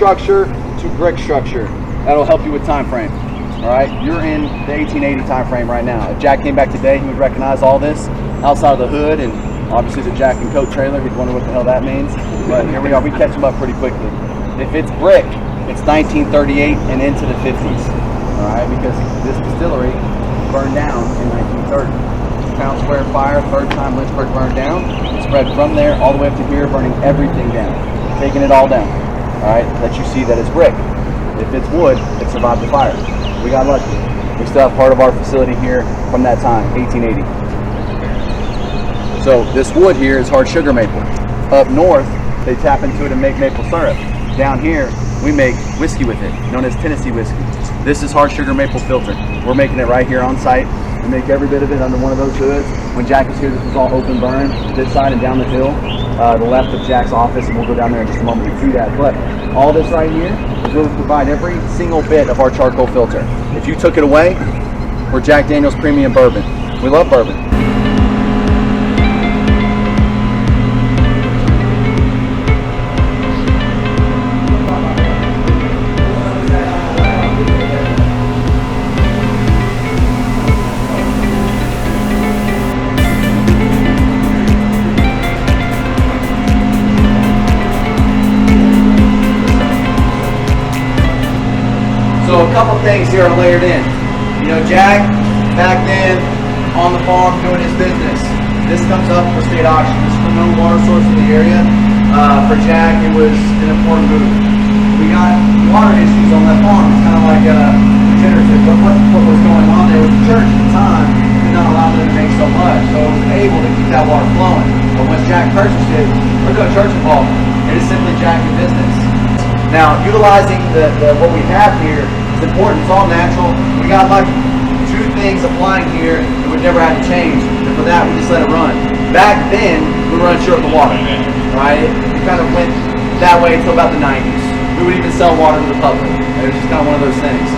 structure to brick structure. That'll help you with time frame. All right, you're in the 1880 time frame right now. If Jack came back today, he would recognize all this outside of the hood, and obviously the Jack and Coat trailer. He'd wonder what the hell that means. But here we are. We catch him up pretty quickly. If it's brick, it's 1938 and into the 50s. All right, because this distillery burned down in 1930. Town Square fire, third time Lynchburg burned down. It spread from there all the way up to here, burning everything down, taking it all down. All right, let you see that it's brick. If it's wood, it survived the fire. We got lucky. We still have part of our facility here from that time, 1880. So this wood here is hard sugar maple. Up north, they tap into it and make maple syrup. Down here, we make whiskey with it, known as Tennessee whiskey. This is hard sugar maple filtered. We're making it right here on site. We make every bit of it under one of those hoods. When Jack was here, this was all open burn, this side and down the hill, the left of Jack's office, and we'll go down there in just a moment to see that. But all this right here is where we provide every single bit of our charcoal filter. If you took it away, we're Jack Daniel's Premium Bourbon. We love bourbon. So a couple things here are layered in. You know, Jack, back then, on the farm doing his business. This comes up for state auction. This is the known water source in the area. For Jack, it was an important move. We got water issues on that farm. It's kind of like degenerative. But what was going on there was the church at the time did not allow them to make so much. So it was able to keep that water flowing. But once Jack purchased it, there's no church involved. It is simply Jack and business. Now, utilizing what we have here is important. It's all natural. We got lucky. Two things applying here that we've never had to change, and for that we just let it run. Back then, we were unsure of the water, right? It kind of went that way until about the 90s. We would even sell water to the public. It was just kind of one of those things.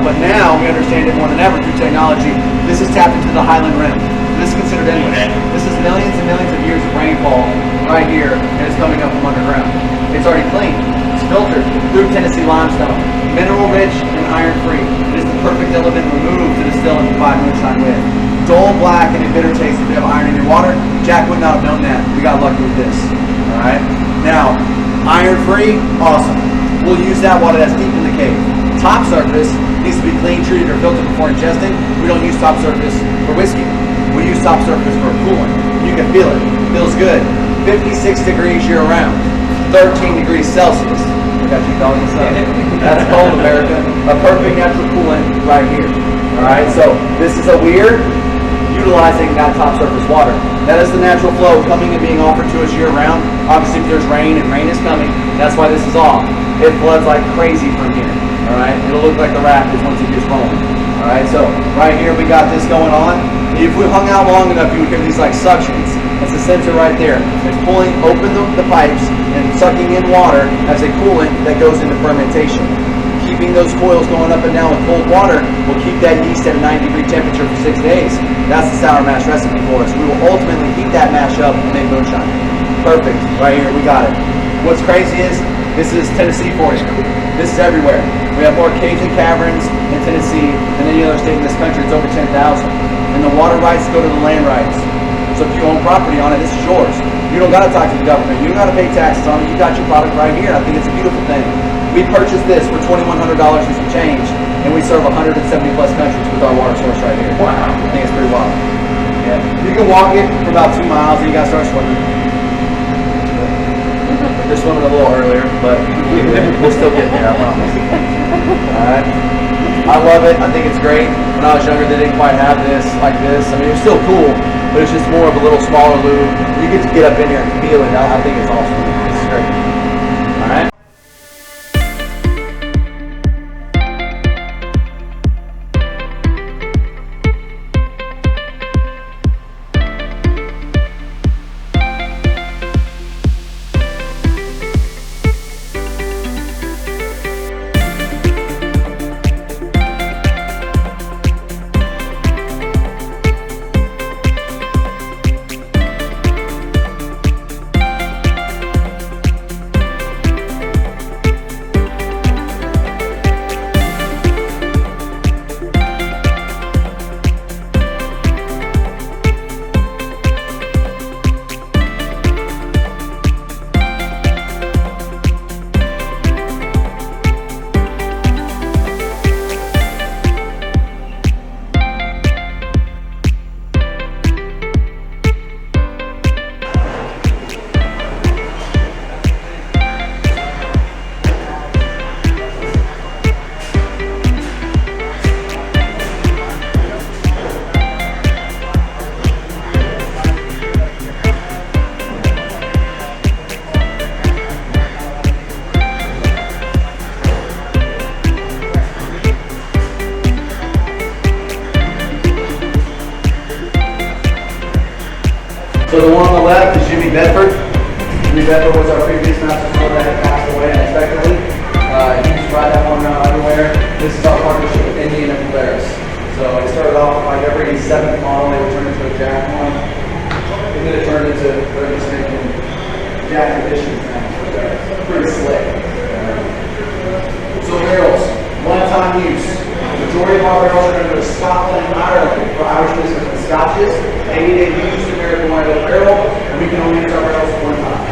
But now we understand it more than ever through technology. This is tapped into the Highland Rim. This is considered endless. This is millions and millions of years of rainfall right here, and it's coming up from underground. It's already clean. It's filtered through Tennessee limestone, mineral rich and iron free. It is the perfect element removed to distill and provide moonshine with. Dull, black, and a bitter taste if you have iron in your water. Jack would not have known that. We got lucky with this. All right. Now, iron free, awesome. We'll use that water that's deep in the cave. Top surface needs to be clean, treated, or filtered before ingesting. We don't use top surface for whiskey. We use top surface for coolant. You can feel it. Feels good. 56 degrees year round. 13 degrees Celsius. I got you calling this up. That's cold, America. A perfect natural coolant right here. Alright, so this is a weir utilizing that top surface water. That is the natural flow coming and being offered to us year round. Obviously, if there's rain, and rain is coming, that's why this is off. It floods like crazy from here. Alright, it'll look like the rapids once it gets rolling. Alright, so right here we got this going on. If we hung out long enough, you would hear these like suctions. That's the sensor right there. It's pulling open the pipes and sucking in water as a coolant that goes into fermentation. Keeping those coils going up and down with cold water will keep that yeast at a 90-degree temperature for 6 days. That's the sour mash recipe for us. We will ultimately heat that mash up and make moonshine. Perfect. Right here, we got it. What's crazy is this is Tennessee for you. This is everywhere. We have more caves and caverns in Tennessee than any other state in this country. It's over 10,000. And the water rights go to the land rights. So if you own property on it, this is yours. You don't got to talk to the government. You don't got to pay taxes on it. You got your product right here. I think it's a beautiful thing. We purchased this for $2,100 and some change, and we serve 170 plus countries with our water source right here. Wow. I think it's pretty wild. Yeah. You can walk it for about 2 miles, and you got to start swimming. They're swimming a little earlier, but we'll still get there, I promise. Alright. I love it. I think it's great. When I was younger, they didn't quite have this like this. I mean, it's still cool, but it's just more of a little smaller lube. You get to get up in here and feel it. I think it's awesome. It's great. Alright. So the one on the left is Jimmy Bedford. Jimmy Bedford was our previous master builder that had passed away unexpectedly. He used to ride that one around everywhere. This is our partnership with Indian and Polaris. So it started off like every 7th model, they would turn into a Jack one. And then it turned into very making Jack editions now. Pretty slick. So barrels, one-time use. The majority of our barrels are going to go to Scotland and Ireland for Irish whiskers and Scotches. 80-day use of American white oak barrel, and we can only use our barrels one time.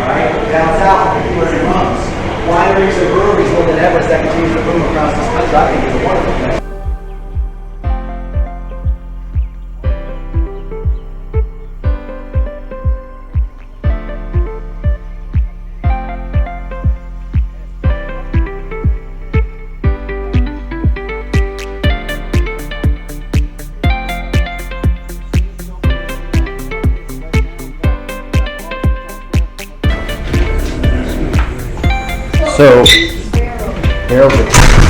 Alright, down south, we're in rums. Wineries and breweries more than ever as that continues to boom across this country. I think it's a wonderful thing. So, barrels are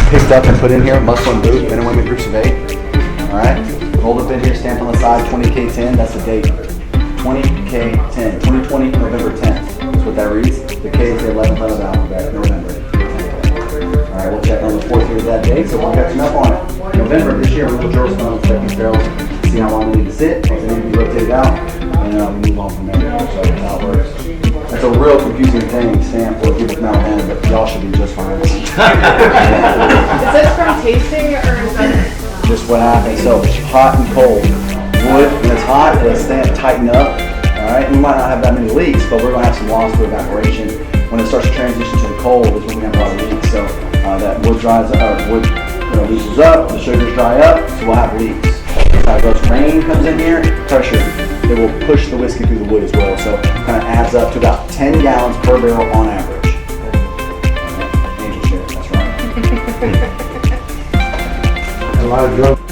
picked up and put in here, muscle and boot, men and women groups of 8. Alright, rolled up in here, stamped on the side, 20K10, that's the date. 20K10, 2020, November 10th. That's what that reads. The K is the 11th letter of the alphabet, November. Alright, we'll check on the 4th year of that date, so we're catching up on it. November this year, we will drill some inspect these barrels, see how long they need to sit, if they need to be rotated out, and we move on from there. So that's how it works. That's a real confusing thing, stamp for people from out there, but y'all should be just fine. Is this from tasting or is that? Just what happens. So hot and cold. Wood, when it's hot, it'll stamp tighten up. Alright, we might not have that many leaks, but we're gonna have some loss to evaporation. When it starts to transition to the cold is when we have a lot of leaks. So that wood dries up, wood loosens up, the sugars dry up, so we'll have leaks. That's how it goes. Rain comes in here, pressure. It will push the whiskey through the wood as well. So it kind of adds up to about 10 gallons per barrel on average. Angel share, that's right. A lot of drugs.